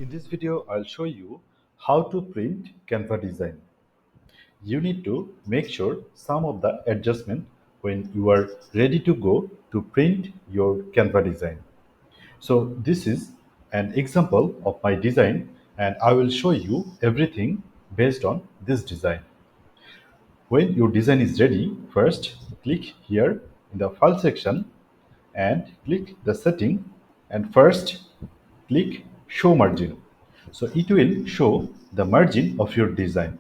In this video, I'll show you how to print Canva design. You need to make sure some of the adjustment when you are ready to go to print your Canva design. So this is an example of my design and I will show you everything based on this design. When your design is ready, first click here in the file section and click the setting and first click show margin. So it will show the margin of your design.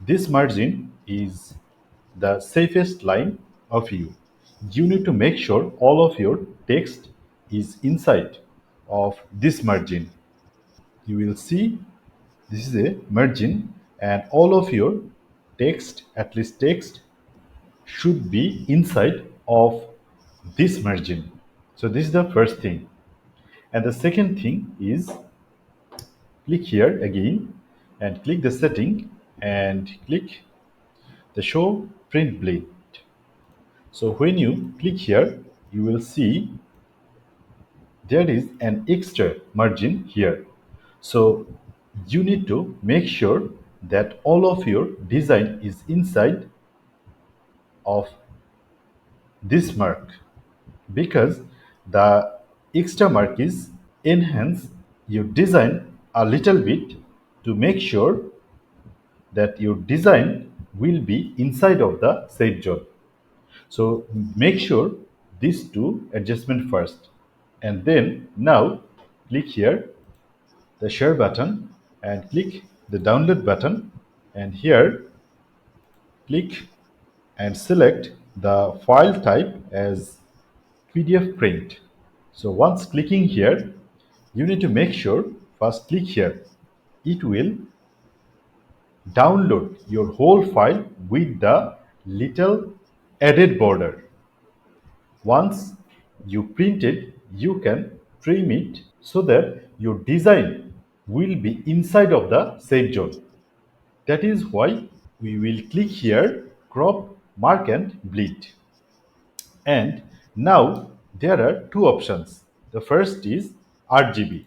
This margin is the safest line of you. You need to make sure all of your text is inside of this margin. You will see this is a margin and all of your text, at least text, should be inside of this margin. So this is the first thing. And the second thing is click here again and click the setting and click the show print blade. So when you click here, you will see there is an extra margin here. So you need to make sure that all of your design is inside of this mark because the extra mark is enhance your design a little bit to make sure that your design will be inside of the safe zone. So make sure these two adjustment first and then now click here the share button and click the download button and here click and select the file type as PDF print. So once clicking here, you need to make sure first click here. It will download your whole file with the little added border. Once you print it, you can trim it so that your design will be inside of the safe zone. That is why we will click here, crop, mark and bleed. And now there are two options. The first is RGB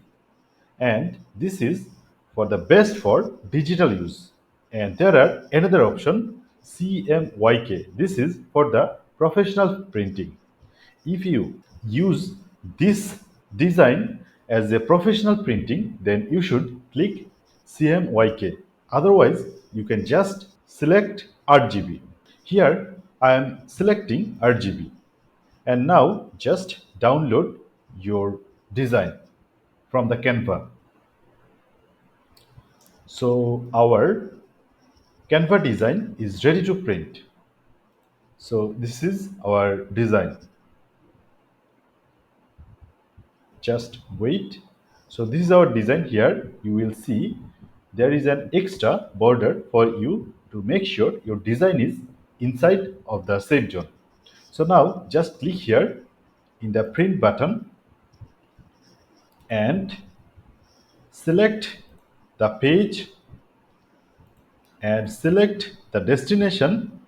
and this is for the best for digital use. And there are another option CMYK. This is for the professional printing. If you use this design as a professional printing, then you should click CMYK. Otherwise, you can just select RGB. Here, I am selecting RGB. And now just download your design from the Canva. So our Canva design is ready to print. So this is our design. Just wait. So this is our design. Here you will see there is an extra border for you to make sure your design is inside of the safe zone. So now just click here in the print button and select the page and select the destination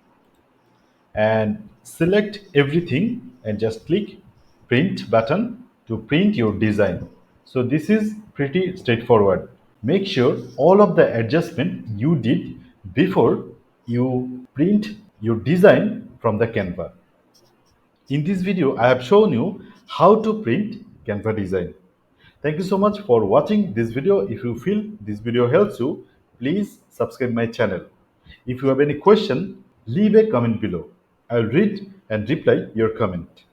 and select everything and just click print button to print your design. So this is pretty straightforward. Make sure all of the adjustment you did before you print your design from the Canva. In this video, I have shown you how to print Canva design. Thank you so much for watching this video. If you feel this video helps you, please subscribe my channel. If you have any question, leave a comment below. I will read and reply your comment.